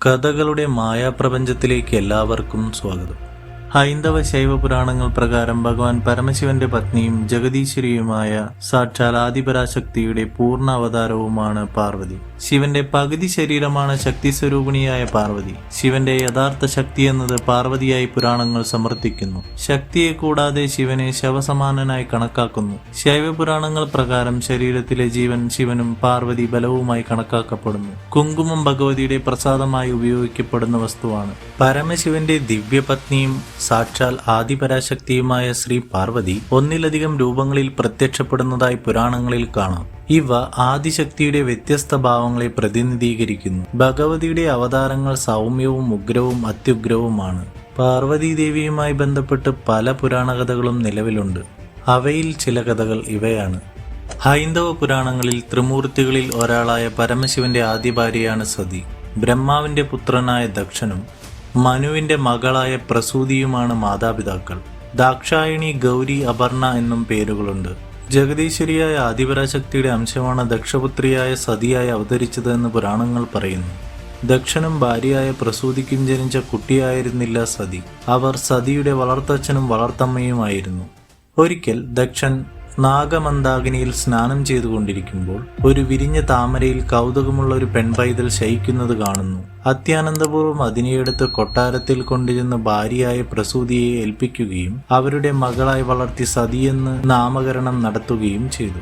കഥകളുടെ മായാപ്രപഞ്ചത്തിലേക്ക് എല്ലാവർക്കും സ്വാഗതം. ഹൈന്ദവ ശൈവ പുരാണങ്ങൾ പ്രകാരം ഭഗവാൻ പരമശിവന്റെ പത്നിയും ജഗദീശ്വരിയുമായ സാക്ഷാൽ ആദിപരാശക്തിയുടെ പൂർണ്ണ അവതാരവുമാണ് പാർവതി. ശിവന്റെ പകുതി ശരീരമാണ് ശക്തി സ്വരൂപിണിയായ പാർവതി. ശിവന്റെ യഥാർത്ഥ ശക്തി എന്നത് പാർവതിയായി പുരാണങ്ങൾ സമർത്ഥിക്കുന്നു. ശക്തിയെ കൂടാതെ ശിവനെ ശവസമാനനായി കണക്കാക്കുന്നു. ശൈവ പുരാണങ്ങൾ പ്രകാരം ശരീരത്തിലെ ജീവൻ ശിവനും പാർവതി ബലവുമായി കണക്കാക്കപ്പെടുന്നു. കുങ്കുമം ഭഗവതിയുടെ പ്രസാദമായി ഉപയോഗിക്കപ്പെടുന്ന വസ്തുവാണ്. പരമശിവന്റെ ദിവ്യപത്നിയും സാക്ഷാൽ ആദിപരാശക്തിയുമായ ശ്രീ പാർവതി ഒന്നിലധികം രൂപങ്ങളിൽ പ്രത്യക്ഷപ്പെടുന്നതായി പുരാണങ്ങളിൽ കാണാം. ഇവ ആദിശക്തിയുടെ വ്യത്യസ്ത ഭാവങ്ങളെ പ്രതിനിധീകരിക്കുന്നു. ഭഗവതിയുടെ അവതാരങ്ങൾ സൗമ്യവും ഉഗ്രവും അത്യുഗ്രവുമാണ്. പാർവതി ദേവിയുമായി ബന്ധപ്പെട്ട് പല പുരാണകഥകളും നിലവിലുണ്ട്. അവയിൽ ചില കഥകൾ ഇവയാണ്. ഹൈന്ദവ പുരാണങ്ങളിൽ ത്രിമൂർത്തികളിൽ ഒരാളായ പരമശിവന്റെ ആദ്യ ഭാര്യയാണ് സതി. ബ്രഹ്മാവിന്റെ പുത്രനായ ദക്ഷനും മനുവിന്റെ മകളായ പ്രസൂതിയുമാണ് മാതാപിതാക്കൾ. ദാക്ഷായണി, ഗൗരി, അപർണ എന്നും പേരുകളുണ്ട്. ജഗദീശ്വരിയായ ആദിപരാശക്തിയുടെ അംശമാണ് ദക്ഷപുത്രിയായ സതിയായി അവതരിച്ചത് എന്ന് പുരാണങ്ങൾ പറയുന്നു. ദക്ഷനും ഭാര്യയായ പ്രസൂതിക്കും ജനിച്ച കുട്ടിയായിരുന്നില്ല സതി. അവർ സതിയുടെ വളർത്തച്ഛനും വളർത്തമ്മയുമായിരുന്നു. ഒരിക്കൽ ദക്ഷൻ നാഗമന്ദാകിനിയിൽ സ്നാനം ചെയ്തുകൊണ്ടിരിക്കുമ്പോൾ ഒരു വിരിഞ്ഞ താമരയിൽ കൗതുകമുള്ള ഒരു പെൺപൈതൽ ശയിക്കുന്നത് കാണുന്നു. അത്യാനന്ദപൂർവ്വം അതിനെയെടുത്ത് കൊട്ടാരത്തിൽ കൊണ്ടുചെന്ന് ഭാര്യയായ പ്രസൂതിയെ ഏൽപ്പിക്കുകയും അവരുടെ മകളായി വളർത്തി സതിയെന്ന് നാമകരണം നടത്തുകയും ചെയ്തു.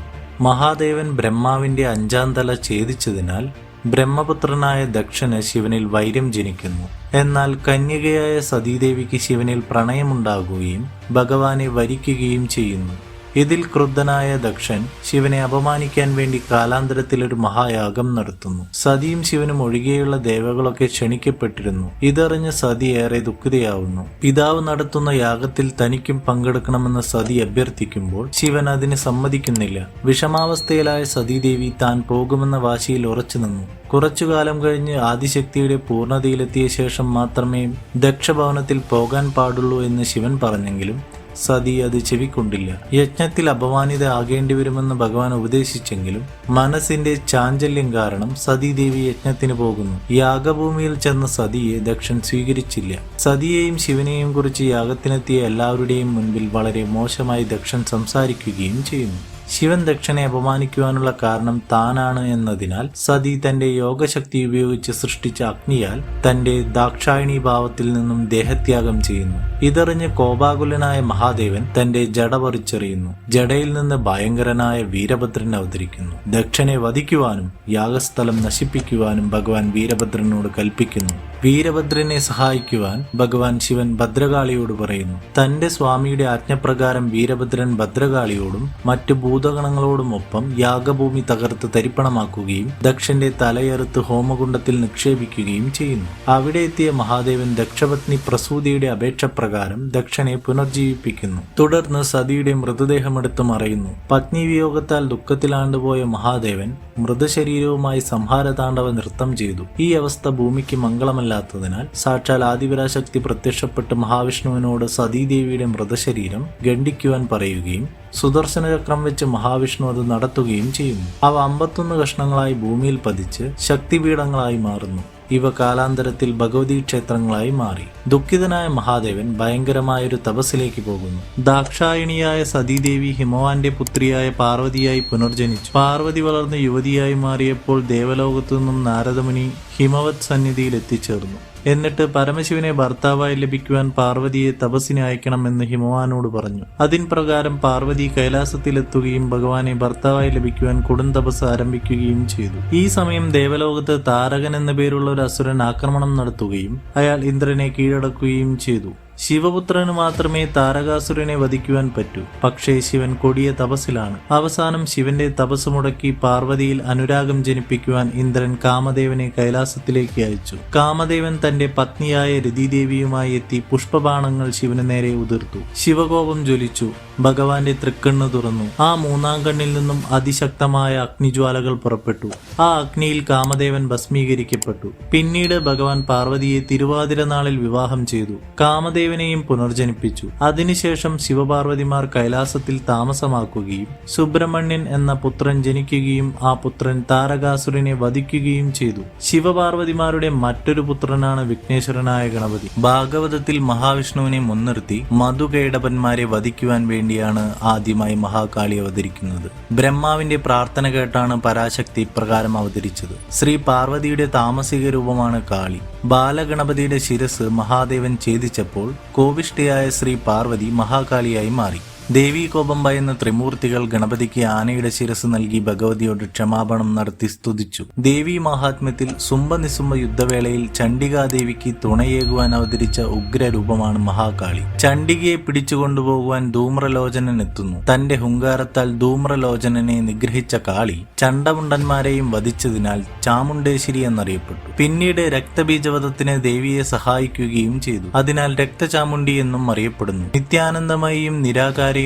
മഹാദേവൻ ബ്രഹ്മാവിന്റെ 5-ാം തല ഛേദിച്ചതിനാൽ ബ്രഹ്മപുത്രനായ ദക്ഷന് ശിവനിൽ വൈര്യം ജനിക്കുന്നു. എന്നാൽ കന്യകയായ സതീദേവിക്ക് ശിവനിൽ പ്രണയമുണ്ടാകുകയും ഭഗവാനെ വരിക്കുകയും ചെയ്യുന്നു. ഇതിൽ ക്രുദ്ധനായ ദക്ഷൻ ശിവനെ അപമാനിക്കാൻ വേണ്ടി കാലാന്തരത്തിൽ ഒരു മഹായാഗം നടത്തുന്നു. സതിയും ശിവനും ഒഴികെയുള്ള ദേവകളൊക്കെ ക്ഷണിക്കപ്പെട്ടിരുന്നു. ഇതറിഞ്ഞ് സതി ഏറെ ദുഃഖിതയാവുന്നു. പിതാവ് നടത്തുന്ന യാഗത്തിൽ തനിക്കും പങ്കെടുക്കണമെന്ന് സതി അഭ്യർത്ഥിക്കുമ്പോൾ ശിവൻ അതിന് സമ്മതിക്കുന്നില്ല. വിഷമാവസ്ഥയിലായ സതീദേവി താൻ പോകുമെന്ന വാശിയിൽ ഉറച്ചു നിന്നു. കുറച്ചുകാലം കഴിഞ്ഞ് ആദിശക്തിയുടെ പൂർണ്ണതയിലെത്തിയ ശേഷം മാത്രമേ ദക്ഷഭവനത്തിൽ പോകാൻ പാടുള്ളൂ എന്ന് ശിവൻ പറഞ്ഞെങ്കിലും സതി അത് ചെവിക്കൊണ്ടില്ല. യജ്ഞത്തിൽ അപമാനിത ആകേണ്ടി വരുമെന്ന് ഭഗവാൻ ഉപദേശിച്ചെങ്കിലും മനസ്സിന്റെ ചാഞ്ചല്യം കാരണം സതീദേവി യജ്ഞത്തിന് പോകുന്നു. യാഗഭൂമിയിൽ ചെന്ന സതിയെ ദക്ഷൻ സ്വീകരിച്ചില്ല. സതിയെയും ശിവനെയും കുറിച്ച് യാഗത്തിനെത്തിയ എല്ലാവരുടെയും മുൻപിൽ വളരെ മോശമായി ദക്ഷൻ സംസാരിക്കുകയും ചെയ്യുന്നു. ശിവൻ ദക്ഷനെ അപമാനിക്കുവാനുള്ള കാരണം താനാണ് എന്നതിനാൽ സതി തന്റെ യോഗശക്തി ഉപയോഗിച്ച് സൃഷ്ടിച്ച അഗ്നിയാൽ തന്റെ ദാക്ഷായണി ഭാവത്തിൽ നിന്നും ദേഹത്യാഗം ചെയ്യുന്നു. ഇതറിഞ്ഞ് കോപാകുലനായ മഹാദേവൻ തന്റെ ജട പറിച്ചെറിയുന്നു. ജടയിൽ നിന്ന് ഭയങ്കരനായ വീരഭദ്രൻ അവതരിക്കുന്നു. ദക്ഷനെ വധിക്കുവാനും യാഗസ്ഥലം നശിപ്പിക്കുവാനും ഭഗവാൻ വീരഭദ്രനോട് കൽപ്പിക്കുന്നു. വീരഭദ്രനെ സഹായിക്കുവാൻ ഭഗവാൻ ശിവൻ ഭദ്രകാളിയോട് പറയുന്നു. തന്റെ സ്വാമിയുടെ ആജ്ഞപ്രകാരം വീരഭദ്രൻ ഭദ്രകാളിയോടും മറ്റു ഭൂതഗണങ്ങളോടുമൊപ്പം യാഗഭൂമി തകർത്ത് തരിപ്പണമാക്കുകയും ദക്ഷന്റെ തലയെറുത്ത് ഹോമകുണ്ടത്തിൽ നിക്ഷേപിക്കുകയും ചെയ്യുന്നു. അവിടെ എത്തിയ മഹാദേവൻ ദക്ഷപത്നി പ്രസൂതിയുടെ അപേക്ഷ പ്രകാരം ദക്ഷനെ പുനർജീവിപ്പിക്കുന്നു. തുടർന്ന് സതിയുടെ മൃതദേഹമെടുത്ത് മറയുന്നു. പത്നി വിയോഗത്താൽ ദുഃഖത്തിലാണ്ടുപോയ മഹാദേവൻ മൃതശരീരവുമായി സംഹാരതാണ്ഡവ നൃത്തം ചെയ്തു. ഈ അവസ്ഥ ഭൂമിക്ക് മംഗളമല്ലാത്തതിനാൽ സാക്ഷാൽ ആദിപരാശക്തി പ്രത്യക്ഷപ്പെട്ട് മഹാവിഷ്ണുവിനോട് സതീദേവിയുടെ മൃതശരീരം ഖണ്ഡിക്കുവാൻ പറയുകയും സുദർശന ചക്രം വെച്ച് മഹാവിഷ്ണു അത് നടത്തുകയും ചെയ്യുന്നു. അവ 51 കഷ്ണങ്ങളായി ഭൂമിയിൽ പതിച്ച് ശക്തിപീഠങ്ങളായി മാറുന്നു. ഇവ കാലാന്തരത്തിൽ ഭഗവതി ക്ഷേത്രങ്ങളായി മാറി. ദുഃഖിതനായ മഹാദേവൻ ഭയങ്കരമായൊരു തപസ്സിലേക്ക് പോകുന്നു. ദാക്ഷായണിയായ സതീദേവി ഹിമവാന്റെ പുത്രിയായ പാർവതിയായി പുനർജനിച്ചു. പാർവതി വളർന്ന് യുവതിയായി മാറിയപ്പോൾ ദേവലോകത്തു നിന്നും നാരദമുനി ഹിമവത് സന്നിധിയിൽ എത്തിച്ചേർന്നു. എന്നിട്ട് പരമശിവനെ ഭർത്താവായി ലഭിക്കുവാൻ പാർവതിയെ തപസ്സിന് അയക്കണമെന്ന് ഹിമവാനോട് പറഞ്ഞു. അതിൻ പ്രകാരം പാർവതി കൈലാസത്തിലെത്തുകയും ഭഗവാനെ ഭർത്താവായി ലഭിക്കുവാൻ കൊടും തപസ് ആരംഭിക്കുകയും ചെയ്തു. ഈ സമയം ദേവലോകത്ത് താരകൻ എന്ന പേരുള്ള ഒരു അസുരൻ ആക്രമണം നടത്തുകയും അയാൾ ഇന്ദ്രനെ കീഴടക്കുകയും ചെയ്തു. ശിവപുത്രന് മാത്രമേ താരകാസുരനെ വധിക്കുവാൻ പറ്റൂ. പക്ഷേ ശിവൻ കൊടിയ തപസ്സിലാണ്. അവസാനം ശിവന്റെ തപസ് മുടക്കി പാർവതിയിൽ അനുരാഗം ജനിപ്പിക്കുവാൻ ഇന്ദ്രൻ കാമദേവനെ കൈലാസത്തിലേക്ക് അയച്ചു. കാമദേവൻ തന്റെ പത്നിയായ രതിദേവിയുമായി എത്തി പുഷ്പബാണങ്ങൾ ശിവന് നേരെ ഉതിർത്തു. ശിവകോപം ജ്വലിച്ചു. ഭഗവാന്റെ തൃക്കണ്ണ് തുറന്നു. ആ 3-ാം കണ്ണിൽ നിന്നും അതിശക്തമായ അഗ്നിജ്വാലകൾ പുറപ്പെട്ടു. ആ അഗ്നിയിൽ കാമദേവൻ ഭസ്മീകരിക്കപ്പെട്ടു. പിന്നീട് ഭഗവാൻ പാർവതിയെ തിരുവാതിര നാളിൽ വിവാഹം ചെയ്തു. കാമദേവൻ മഹാദേവനെയും പുനർജനിപ്പിച്ചു. അതിനുശേഷം ശിവപാർവതിമാർ കൈലാസത്തിൽ താമസമാക്കുകയും സുബ്രഹ്മണ്യൻ എന്ന പുത്രൻ ജനിക്കുകയും ആ പുത്രൻ താരകാസുരനെ വധിക്കുകയും ചെയ്തു. ശിവപാർവതിമാരുടെ മറ്റൊരു പുത്രനാണ് വിഘ്നേശ്വരനായ ഗണപതി. ഭാഗവതത്തിൽ മഹാവിഷ്ണുവിനെ മുൻനിർത്തി മധുകൈടപന്മാരെ വധിക്കുവാൻ വേണ്ടിയാണ് ആദ്യമായി മഹാകാളി അവതരിക്കുന്നത്. ബ്രഹ്മാവിന്റെ പ്രാർത്ഥന കേട്ടാണ് പരാശക്തി ഇപ്രകാരം അവതരിച്ചത്. ശ്രീ പാർവതിയുടെ താമസിക രൂപമാണ് കാളി. ബാലഗണപതിയുടെ ശിരസ് മഹാദേവൻ ഛേദിച്ചപ്പോൾ കോപിഷ്ഠയായ ശ്രീ പാർവതി മഹാകാളിയായി മാറി. ദേവീകോപം ഭയന്ന ത്രിമൂർത്തികൾ ഗണപതിക്ക് ആനയുടെ ശിരസ് നൽകി ഭഗവതിയോട് ക്ഷമാപണം നടത്തി സ്തുതിച്ചു. ദേവീ മഹാത്മ്യത്തിൽ സുംബനിസുംബ യുദ്ധവേളയിൽ ചണ്ഡികാദേവിക്ക് തുണയേകുവാൻ അവതരിച്ച ഉഗ്രരൂപമാണ് മഹാകാളി. ചണ്ഡികയെ പിടിച്ചുകൊണ്ടുപോകുവാൻ ധൂമ്രലോചനൻ എത്തുന്നു. തന്റെ ഹുങ്കാരത്താൽ ധൂമ്രലോചനനെ നിഗ്രഹിച്ച കാളി ചണ്ഡമുണ്ടന്മാരെയും വധിച്ചതിനാൽ ചാമുണ്ടേശ്വരി എന്നറിയപ്പെട്ടു. പിന്നീട് രക്തബീജവധത്തിന് ദേവിയെ സഹായിക്കുകയും ചെയ്തു. അതിനാൽ രക്തചാമുണ്ഡി എന്നും അറിയപ്പെടുന്നു. നിത്യാനന്ദമയിയും നിരാകാരയുമായ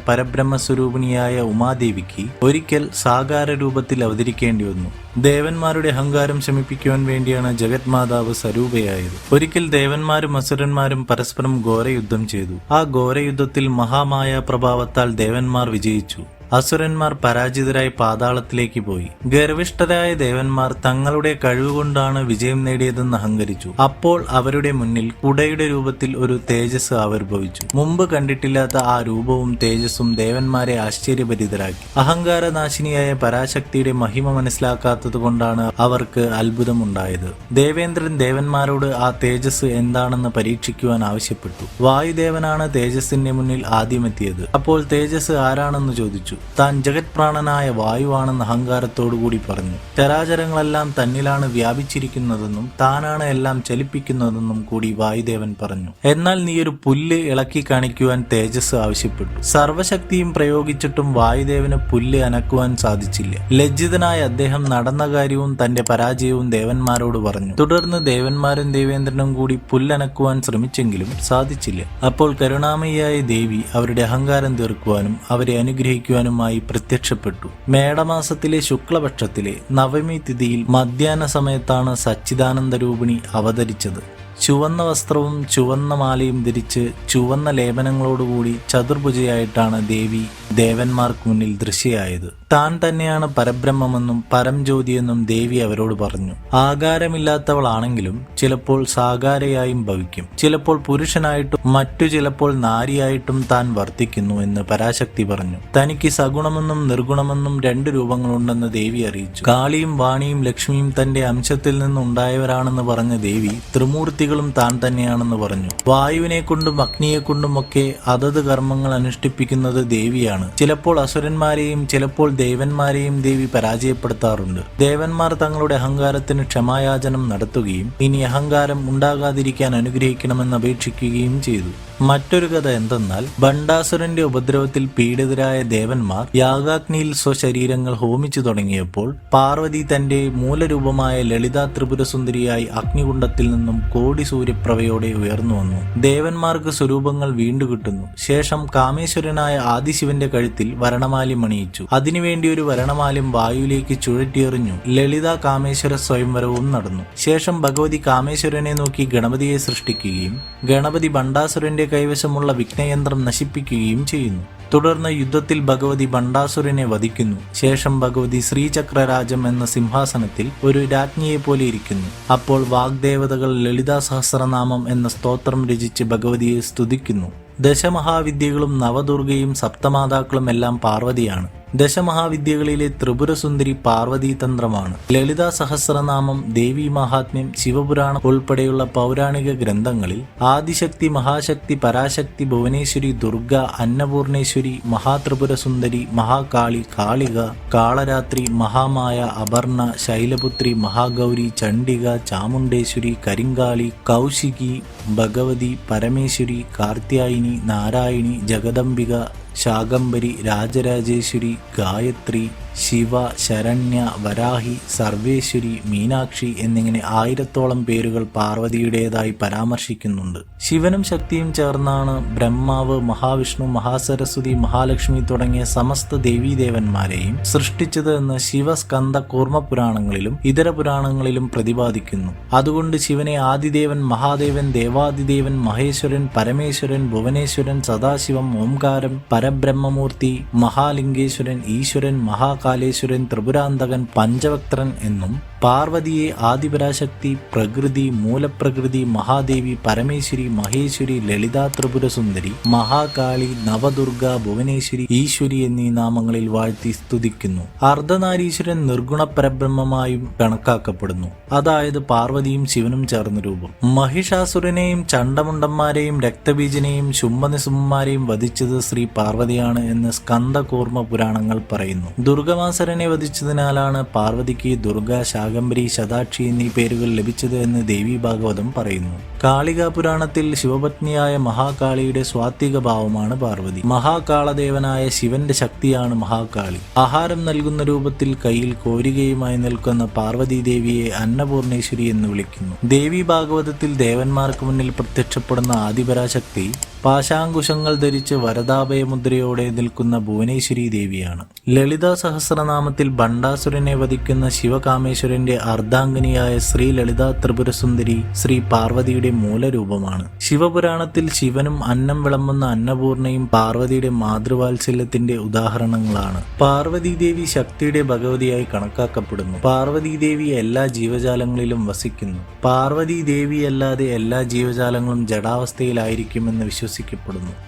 പരബ്രഹ്മസ്വരൂപിണിയായ ഉമാദേവിക്ക് ഒരിക്കൽ സാകാര രൂപത്തിൽ അവതരിക്കേണ്ടി വന്നു. ദേവന്മാരുടെ അഹങ്കാരം ശമിപ്പിക്കുവാൻ വേണ്ടിയാണ് ജഗത്മാതാവ് സ്വരൂപയായത്. ഒരിക്കൽ ദേവന്മാരും അസുരന്മാരും പരസ്പരം ഘോരയുദ്ധം ചെയ്തു. ആ ഘോരയുദ്ധത്തിൽ മഹാമായ പ്രഭാവത്താൽ ദേവന്മാർ വിജയിച്ചു. അസുരന്മാർ പരാജിതരായി പാതാളത്തിലേക്ക് പോയി. ഗർവിഷ്ഠരായ ദേവന്മാർ തങ്ങളുടെ കഴിവുകൊണ്ടാണ് വിജയം നേടിയതെന്ന് അഹങ്കരിച്ചു. അപ്പോൾ അവരുടെ മുന്നിൽ കുടയുടെ രൂപത്തിൽ ഒരു തേജസ് ആവിർഭവിച്ചു. മുമ്പ് കണ്ടിട്ടില്ലാത്ത ആ രൂപവും തേജസ്സും ദേവന്മാരെ ആശ്ചര്യഭരിതരാക്കി. അഹങ്കാരനാശിനിയായ പരാശക്തിയുടെ മഹിമ മനസ്സിലാക്കാത്തത് കൊണ്ടാണ് അവർക്ക് അത്ഭുതമുണ്ടായത്. ദേവേന്ദ്രൻ ദേവന്മാരോട് ആ തേജസ് എന്താണെന്ന് പരീക്ഷിക്കുവാൻ ആവശ്യപ്പെട്ടു. വായുദേവനാണ് തേജസ്സിന്റെ മുന്നിൽ ആദ്യമെത്തിയത്. അപ്പോൾ തേജസ് ആരാണെന്ന് ചോദിച്ചു. താൻ ജഗത് പ്രാണനായ വായുവാണെന്ന് അഹങ്കാരത്തോടുകൂടി പറഞ്ഞു. ചരാചരങ്ങളെല്ലാം തന്നിലാണ് വ്യാപിച്ചിരിക്കുന്നതെന്നും താനാണ് എല്ലാം ചലിപ്പിക്കുന്നതെന്നും കൂടി വായുദേവൻ പറഞ്ഞു. എന്നാൽ നീ ഒരു പുല്ല് ഇളക്കി കാണിക്കുവാൻ തേജസ് ആവശ്യപ്പെട്ടു. സർവശക്തിയും പ്രയോഗിച്ചിട്ടും വായുദേവന് പുല്ല് അനക്കുവാൻ സാധിച്ചില്ല. ലജ്ജിതനായ അദ്ദേഹം നടന്ന കാര്യവും തന്റെ പരാജയവും ദേവന്മാരോട് പറഞ്ഞു. തുടർന്ന് ദേവന്മാരും ദേവേന്ദ്രനും കൂടി പുല്ലനക്കുവാൻ ശ്രമിച്ചെങ്കിലും സാധിച്ചില്ല. അപ്പോൾ കരുണാമയിയായ ദേവി അവരുടെ അഹങ്കാരം തീർക്കുവാനും അവരെ അനുഗ്രഹിക്കുവാനും പ്രത്യക്ഷപ്പെട്ടു. മേടമാസത്തിലെ ശുക്ലപക്ഷത്തിലെ നവമി തിഥിയിൽ മധ്യാഹ്ന സമയത്താണ് സച്ചിദാനന്ദ രൂപിണി അവതരിച്ചത്. ചുവന്ന വസ്ത്രവും ചുവന്ന മാലയും ധരിച്ച് ചുവന്ന ലേപനങ്ങളോടുകൂടി ചതുർഭുജയായിട്ടാണ് ദേവി ദേവന്മാർക്ക് മുന്നിൽ ദൃശ്യയായത്. താൻ തന്നെയാണ് പരബ്രഹ്മമെന്നും പരംജ്യോതിയെന്നും ദേവി അവരോട് പറഞ്ഞു. ആകാരമില്ലാത്തവളാണെങ്കിലും ചിലപ്പോൾ സാകാരയായും ഭവിക്കും. ചിലപ്പോൾ പുരുഷനായിട്ടും മറ്റു ചിലപ്പോൾ നാരിയായിട്ടും താൻ വർത്തിക്കുന്നു എന്ന് പരാശക്തി പറഞ്ഞു. തനിക്ക് സഗുണമെന്നും നിർഗുണമെന്നും രണ്ട് രൂപങ്ങളുണ്ടെന്ന് ദേവി അറിയിച്ചു. കാളിയും വാണിയും ലക്ഷ്മിയും തന്റെ അംശത്തിൽ നിന്നുണ്ടായവരാണെന്ന് പറഞ്ഞ ദേവി ത്രിമൂർത്തികളും താൻ തന്നെയാണെന്ന് പറഞ്ഞു. വായുവിനെ കൊണ്ടും അഗ്നിയെ കൊണ്ടും ഒക്കെ അതത് കർമ്മങ്ങൾ അനുഷ്ഠിപ്പിക്കുന്നത് ദേവിയാണ്. ചിലപ്പോൾ അസുരന്മാരെയും ചിലപ്പോൾ ദേവന്മാരെയും ദേവി പരാജയപ്പെടുത്താറുണ്ട്. ദേവന്മാർ തങ്ങളുടെ അഹങ്കാരത്തിന് ക്ഷമായാചനം നടത്തുകയും ഇനി അഹങ്കാരം ഉണ്ടാകാതിരിക്കാൻ അനുഗ്രഹിക്കണമെന്ന് അപേക്ഷിക്കുകയും ചെയ്തു. മറ്റൊരു കഥ എന്തെന്നാൽ ഭണ്ഡാസുരന്റെ ഉപദ്രവത്തിൽ പീഡിതരായ ദേവന്മാർ യാഗാഗ്നിയിൽ സ്വശരീരങ്ങൾ ഹോമിച്ചു തുടങ്ങിയപ്പോൾ പാർവതി തന്റെ മൂലരൂപമായ ലളിതാ ത്രിപുരസുന്ദരിയായി അഗ്നികുണ്ഡത്തിൽ നിന്നും കോടി സൂര്യപ്രഭയോടെ ഉയർന്നു വന്നു. ദേവന്മാർക്ക് സ്വരൂപങ്ങൾ വീണ്ടു കിട്ടുന്നു. ശേഷം കാമേശ്വരനായ ആദിശിവന്റെ കഴുത്തിൽ വരണമാലി മണിയിച്ചു. അതിനുവേണ്ടി ഒരു വരണമാലം വായുവിലേക്ക് ചുഴറ്റിയെറിഞ്ഞു. ലളിത കാമേശ്വര സ്വയംവരവും നടന്നു. ശേഷം ഭഗവതി കാമേശ്വരനെ നോക്കി ഗണപതിയെ സൃഷ്ടിക്കുകയും ഗണപതി ഭണ്ഡാസുരന്റെ കൈവശമുള്ള വിഘ്നയന്ത്രം നശിപ്പിക്കുകയും ചെയ്യുന്നു. തുടർന്ന് യുദ്ധത്തിൽ ഭഗവതി ഭണ്ഡാസുരനെ വധിക്കുന്നു. ശേഷം ഭഗവതി ശ്രീചക്രരാജം എന്ന സിംഹാസനത്തിൽ ഒരു രാജ്ഞിയെ പോലെ ഇരിക്കുന്നു. അപ്പോൾ വാഗ്ദേവതകൾ ലളിതാ സഹസ്രനാമം എന്ന സ്തോത്രം രചിച്ച് ഭഗവതിയെ സ്തുതിക്കുന്നു. ദശമഹാവിദ്യകളും നവദുർഗയും സപ്തമാതാക്കളും എല്ലാം പാർവതിയാണ്. ദശമഹാവിദ്യകളിലെ ത്രിപുരസുന്ദരി പാർവതീ തന്ത്രമാണ്. ലളിതാ സഹസ്രനാമം, ദേവീ മഹാത്മ്യം, ശിവപുരാണം ഉൾപ്പെടെയുള്ള പൗരാണിക ഗ്രന്ഥങ്ങളിൽ ആദിശക്തി, മഹാശക്തി, പരാശക്തി, ഭുവനേശ്വരി, ദുർഗ, അന്നപൂർണേശ്വരി, മഹാത്രിപുരസുന്ദരി, മഹാകാളി, കാളിക, കാളരാത്രി, മഹാമായ, അപർണ, ശൈലപുത്രി, മഹാഗൗരി, ചണ്ഡിക, ചാമുണ്ടേശ്വരി, കരിങ്കാളി, കൗശികി, ഭഗവതി, പരമേശ്വരി, കാർത്യായനി, നാരായണി, ജഗദംബിക, ശാകംബരി, രാജരാജേശ്വരി, ഗായത്രി, ശിവ, ശരണ്യ, വരാഹി, സർവേശ്വരി, മീനാക്ഷി എന്നിങ്ങനെ 1000-ഓളം പേരുകൾ പാർവതിയുടേതായി പരാമർശിക്കുന്നുണ്ട്. ശിവനും ശക്തിയും ചേർന്നാണ് ബ്രഹ്മാവ്, മഹാവിഷ്ണു, മഹാസരസ്വതി, മഹാലക്ഷ്മി തുടങ്ങിയ സമസ്ത ദേവീദേവന്മാരെയും സൃഷ്ടിച്ചത് എന്ന് ശിവസ്കന്ദ കൂർമ്മ പുരാണങ്ങളിലും ഇതര പുരാണങ്ങളിലും പ്രതിപാദിക്കുന്നു. അതുകൊണ്ട് ശിവനെ ആദിദേവൻ, മഹാദേവൻ, ദേവാദിദേവൻ, മഹേശ്വരൻ, പരമേശ്വരൻ, ഭുവനേശ്വരൻ, സദാശിവം, ഓംകാരം, പരബ്രഹ്മമൂർത്തി, മഹാലിംഗേശ്വരൻ, ഈശ്വരൻ, മഹാകാലേശ്വരൻ, ത്രിപുരാന്തകൻ, പഞ്ചവക്ത്രൻ എന്നും പാർവതിയെ ആദിപരാശക്തി, പ്രകൃതി, മൂലപ്രകൃതി, മഹാദേവി, പരമേശ്വരി, മഹേശ്വരി, ലളിതാ ത്രിപുരസുന്ദരി, മഹാകാളി, നവദുർഗ, ഭുവനേശ്വരി, ഈശ്വരി എന്നീ നാമങ്ങളിൽ വാഴ്ത്തി സ്തുതിക്കുന്നു. അർദ്ധനാരീശ്വരൻ നിർഗുണ പരബ്രഹ്മമായും കണക്കാക്കപ്പെടുന്നു. അതായത് പാർവതിയും ശിവനും ചേർന്ന രൂപം. മഹിഷാസുരനെയും ചണ്ഡമുണ്ടന്മാരെയും രക്തബീജനെയും ശുംഭനിസുംഭന്മാരെയും വധിച്ചത് ശ്രീ പാർവതിയാണ് എന്ന് സ്കന്ദകൂർമ്മ പുരാണങ്ങൾ പറയുന്നു. ദുർഗമാസരനെ വധിച്ചതിനാലാണ് പാർവതിക്ക് ദുർഗ, ശാകംബരി, ശതാക്ഷി എന്നീ പേരുകൾ ലഭിച്ചത് എന്ന് ദേവി ഭാഗവതം പറയുന്നു. കാളികാ പുരാണത്തിൽ ശിവപത്നിയായ മഹാകാളിയുടെ സ്വാത്വിക ഭാവമാണ് പാർവതി. മഹാകാളദേവനായ ശിവന്റെ ശക്തിയാണ് മഹാകാളി. ആഹാരം നൽകുന്ന രൂപത്തിൽ കയ്യിൽ കോരികയുമായി നിൽക്കുന്ന പാർവതി ദേവിയെ അന്നപൂർണേശ്വരി എന്ന് വിളിക്കുന്നു. ദേവി ഭാഗവതത്തിൽ ദേവന്മാർക്ക് മുന്നിൽ പ്രത്യക്ഷപ്പെടുന്ന ആദിപരാശക്തി പാശാങ്കുശങ്ങൾ ധരിച്ച് വരദാഭയമുദ്രയോടെ നിൽക്കുന്ന ഭുവനേശ്വരി ദേവിയാണ്. ലളിതാ സഹസ്രനാമത്തിൽ ഭണ്ഡാസുരനെ വധിക്കുന്ന ശിവകാമേശ്വരന്റെ അർദ്ധാംഗിനിയായ ശ്രീ ലളിതാ ത്രിപുരസുന്ദരി ശ്രീ പാർവതിയുടെ മൂലരൂപമാണ്. ശിവപുരാണത്തിൽ ശിവനും അന്നം വിളമ്പുന്ന അന്നപൂർണയും പാർവതിയുടെ മാതൃവാത്സല്യത്തിന്റെ ഉദാഹരണങ്ങളാണ്. പാർവതി ദേവി ശക്തിയുടെ ഭഗവതിയായി കണക്കാക്കപ്പെടുന്നു. പാർവതി ദേവി എല്ലാ ജീവജാലങ്ങളിലും വസിക്കുന്നു. പാർവതി ദേവിയല്ലാതെ എല്ലാ ജീവജാലങ്ങളും ജഡാവസ്ഥയിലായിരിക്കുമെന്ന് വിശ്വസിക്കുന്നു.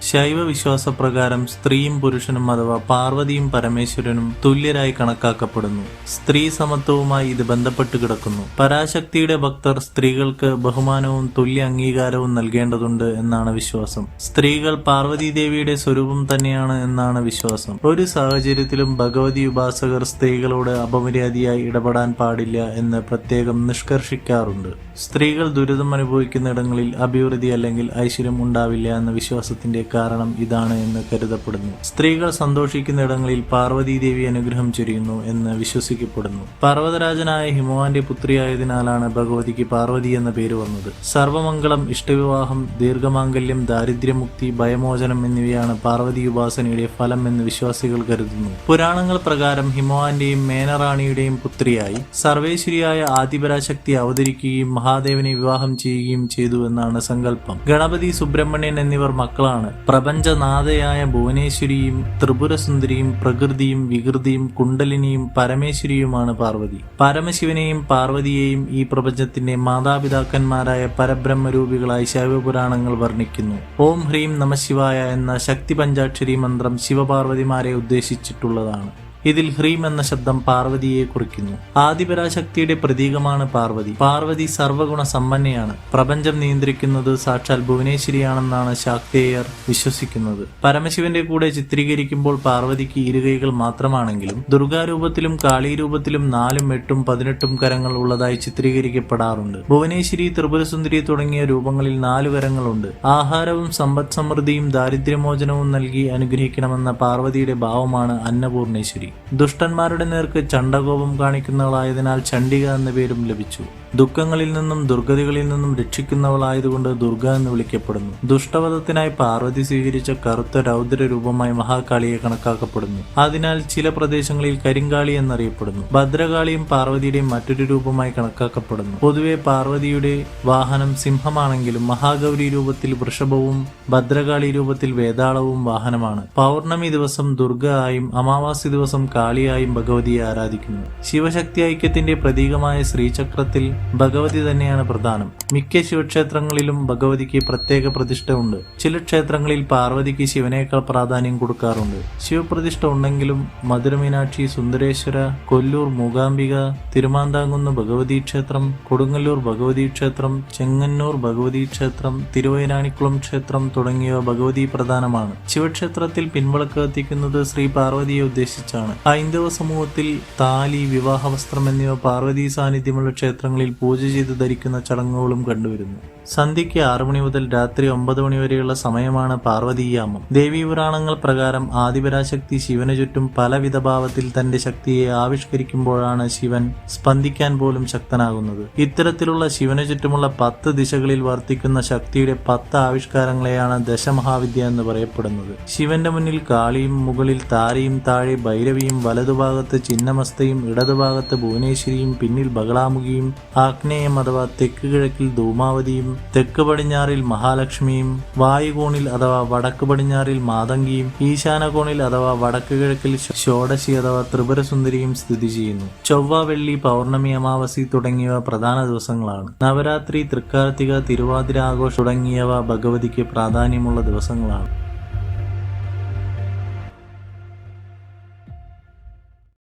ശൈവ വിശ്വാസപ്രകാരം സ്ത്രീയും പുരുഷനും അഥവാ പാർവതിയും പരമേശ്വരനും തുല്യരായി കണക്കാക്കപ്പെടുന്നു. സ്ത്രീ സമത്വവുമായി ഇത് ബന്ധപ്പെട്ട് കിടക്കുന്നു. പരാശക്തിയുടെ ഭക്തർ സ്ത്രീകൾക്ക് ബഹുമാനവും തുല്യ അംഗീകാരവും നൽകേണ്ടതുണ്ട് എന്നാണ് വിശ്വാസം. സ്ത്രീകൾ പാർവതി ദേവിയുടെ സ്വരൂപം തന്നെയാണ് എന്നാണ് വിശ്വാസം. ഒരു സാഹചര്യത്തിലും ഭഗവതി ഉപാസകർ സ്ത്രീകളോട് അപമര്യാദയായി ഇടപെടാൻ പാടില്ല എന്ന് പ്രത്യേകം നിഷ്കർഷിക്കാറുണ്ട്. സ്ത്രീകൾ ദുരിതം അനുഭവിക്കുന്ന ഇടങ്ങളിൽ അഭിവൃദ്ധി അല്ലെങ്കിൽ ഐശ്വര്യം ഉണ്ടാവില്ല എന്ന വിശ്വാസത്തിന്റെ കാരണം ഇതാണ് എന്ന് കരുതപ്പെടുന്നു. സ്ത്രീകൾ സന്തോഷിക്കുന്ന ഇടങ്ങളിൽ പാർവതി ദേവി അനുഗ്രഹം ചൊരിയുന്നു എന്ന് വിശ്വസിക്കപ്പെടുന്നു. പർവ്വതരാജനായ ഹിമവാന്റെ പുത്രിയായതിനാലാണ് ഭഗവതിക്ക് പാർവതി എന്ന പേര് വന്നത്. സർവമംഗളം, ഇഷ്ടവിവാഹം, ദീർഘമാംഗല്യം, ദാരിദ്ര്യമുക്തി, ഭയമോചനം എന്നിവയാണ് പാർവതി ഉപാസനയുടെ ഫലം എന്ന് വിശ്വാസികൾ കരുതുന്നു. പുരാണങ്ങൾ പ്രകാരം ഹിമവാന്റെയും മേനറാണിയുടെയും പുത്രിയായി സർവേശ്വരിയായ ആദിപരാശക്തി അവതരിക്കുകയും മഹാദേവനെ വിവാഹം ചെയ്യുകയും ചെയ്തു എന്നാണ് സങ്കല്പം. ഗണപതി, സുബ്രഹ്മണ്യൻ എന്നിവർ മക്കളാണ്. പ്രപഞ്ചനാഥയായ ഭുവനേശ്വരിയും ത്രിപുരസുന്ദരിയും പ്രകൃതിയും വികൃതിയും കുണ്ടലിനിയും പരമേശ്വരിയുമാണ് പാർവതി. പരമശിവനെയും പാർവതിയെയും ഈ പ്രപഞ്ചത്തിന്റെ മാതാപിതാക്കന്മാരായ പരബ്രഹ്മരൂപികളായി ശൈവപുരാണങ്ങൾ വർണ്ണിക്കുന്നു. ഓം ഹ്രീം നമഃശിവായ എന്ന ശക്തി പഞ്ചാക്ഷരി മന്ത്രം ശിവപാർവതിമാരെ ഉദ്ദേശിച്ചിട്ടുള്ളതാണ്. ഇതിൽ ഹ്രീം എന്ന ശബ്ദം പാർവതിയെ കുറിക്കുന്നു. ആദിപരാശക്തിയുടെ പ്രതീകമാണ് പാർവതി. പാർവതി സർവഗുണ സമ്പന്നയാണ്. പ്രപഞ്ചം നിയന്ത്രിക്കുന്നത് സാക്ഷാൽ ഭുവനേശ്വരിയാണെന്നാണ് ശാക്തേയർ വിശ്വസിക്കുന്നത്. പരമശിവന്റെ കൂടെ ചിത്രീകരിക്കുമ്പോൾ പാർവതിക്ക് ഇരുകൈകൾ മാത്രമാണെങ്കിലും ദുർഗാരൂപത്തിലും കാളീരൂപത്തിലും 4, 8, 18 കരങ്ങൾ ഉള്ളതായി ചിത്രീകരിക്കപ്പെടാറുണ്ട്. ഭുവനേശ്വരി, ത്രിപുരസുന്ദരി തുടങ്ങിയ രൂപങ്ങളിൽ 4 കരങ്ങളുണ്ട്. ആഹാരവും സമ്പദ് സമൃദ്ധിയും ദാരിദ്ര്യമോചനവും നൽകി അനുഗ്രഹിക്കണമെന്ന പാർവതിയുടെ ഭാവമാണ് അന്നപൂർണേശ്വരി. ദുഷ്ടന്മാരുടെ നേർക്ക് ചണ്ഡകോപം കാണിക്കുന്നവളായതിനാൽ ചണ്ഡിക എന്ന പേരും ലഭിച്ചു. ദുഃഖങ്ങളിൽ നിന്നും ദുർഗതികളിൽ നിന്നും രക്ഷിക്കുന്നവളായതുകൊണ്ട് ദുർഗ എന്ന് വിളിക്കപ്പെടുന്നു. ദുഷ്ടവധത്തിനായി പാർവതി സ്വീകരിച്ച കറുത്ത രൗദ്ര രൂപമായി മഹാകാളിയെ കണക്കാക്കപ്പെടുന്നു. അതിനാൽ ചില പ്രദേശങ്ങളിൽ കരിങ്കാളി എന്നറിയപ്പെടുന്നു. ഭദ്രകാളിയും പാർവതിയുടെയും മറ്റൊരു രൂപമായി കണക്കാക്കപ്പെടുന്നു. പൊതുവെ പാർവതിയുടെ വാഹനം സിംഹമാണെങ്കിലും മഹാഗൗരി രൂപത്തിൽ വൃഷഭവും ഭദ്രകാളി രൂപത്തിൽ വേതാളവും വാഹനമാണ്. പൗർണമി ദിവസം ദുർഗ ആയും അമാവാസി ദിവസം കാളിയായും ഭഗവതിയെ ആരാധിക്കുന്നു. ശിവശക്തി ഐക്യത്തിന്റെ പ്രതീകമായ ശ്രീചക്രത്തിൽ ഭഗവതി തന്നെയാണ് പ്രധാനം. മിക്ക ശിവക്ഷേത്രങ്ങളിലും ഭഗവതിക്ക് പ്രത്യേക പ്രതിഷ്ഠ ഉണ്ട്. ചില ക്ഷേത്രങ്ങളിൽ പാർവതിക്ക് ശിവനേക്കാൾ പ്രാധാന്യം കൊടുക്കാറുണ്ട്. ശിവപ്രതിഷ്ഠ ഉണ്ടെങ്കിലും മധുരമീനാക്ഷി, സുന്ദരേശ്വര, കൊല്ലൂർ മൂകാംബിക, തിരുമാന്താംകുന്ന് ഭഗവതി ക്ഷേത്രം, കൊടുങ്ങല്ലൂർ ഭഗവതി ക്ഷേത്രം, ചെങ്ങന്നൂർ ഭഗവതി ക്ഷേത്രം, തിരുവൈരാണിക്കുളം ക്ഷേത്രം തുടങ്ങിയവ ഭഗവതി പ്രധാനമാണ്. ശിവക്ഷേത്രത്തിൽ പിൻവിളക്ക് കത്തിക്കുന്നത് ശ്രീ പാർവതിയെ ഉദ്ദേശിച്ചാണ്. ഹൈന്ദവ സമൂഹത്തിൽ താലി, വിവാഹവസ്ത്രം എന്നിവ പാർവതി സാന്നിധ്യമുള്ള ക്ഷേത്രങ്ങളിൽ ദിവസങ്ങളിൽ പൂജ ചെയ്ത് ധരിക്കുന്ന ചടങ്ങുകളും കണ്ടുവരുന്നു. സന്ധ്യയ്ക്ക് 6 മണി മുതൽ രാത്രി 9 മണി വരെയുള്ള സമയമാണ് പാർവതീയാമം. ദേവീപുരാണങ്ങൾ പ്രകാരം ആദിപരാശക്തി ശിവന് ചുറ്റും പലവിധ ഭാവത്തിൽ തന്റെ ശക്തിയെ ആവിഷ്കരിക്കുമ്പോഴാണ് ശിവൻ സ്പന്ദിക്കാൻ പോലും ശക്തനാകുന്നത്. ഇത്തരത്തിലുള്ള ശിവന് ചുറ്റുമുള്ള 10 ദിശകളിൽ വർത്തിക്കുന്ന ശക്തിയുടെ 10 ആവിഷ്കാരങ്ങളെയാണ് ദശമഹാവിദ്യ എന്ന് പറയപ്പെടുന്നത്. ശിവന്റെ മുന്നിൽ കാളിയും, മുകളിൽ താരയും, താഴെ ഭൈരവിയും, വലതുഭാഗത്ത് ചിന്നമസ്തയും, ഇടതുഭാഗത്ത് ഭുവനേശ്വരിയും, പിന്നിൽ ബഗളാമുഖിയും, ആഗ്നേയം അഥവാ തെക്ക് കിഴക്കിൽ ധൂമാവതിയും, തെക്ക് പടിഞ്ഞാറിൽ മഹാലക്ഷ്മിയും, വായുകോണിൽ അഥവാ വടക്ക് പടിഞ്ഞാറിൽ മാതങ്കിയും, ഈശാനകോണിൽ അഥവാ വടക്ക് കിഴക്കിൽ ഷോഡശി അഥവാ ത്രിപുരസുന്ദരിയും സ്ഥിതി ചെയ്യുന്നു. ചൊവ്വ, വെള്ളി, പൗർണമി, അമാവാസി തുടങ്ങിയവ പ്രധാന ദിവസങ്ങളാണ്. നവരാത്രി, തൃക്കാർത്തിക, തിരുവാതിര ആഘോഷം തുടങ്ങിയവ ഭഗവതിക്ക് പ്രാധാന്യമുള്ള ദിവസങ്ങളാണ്.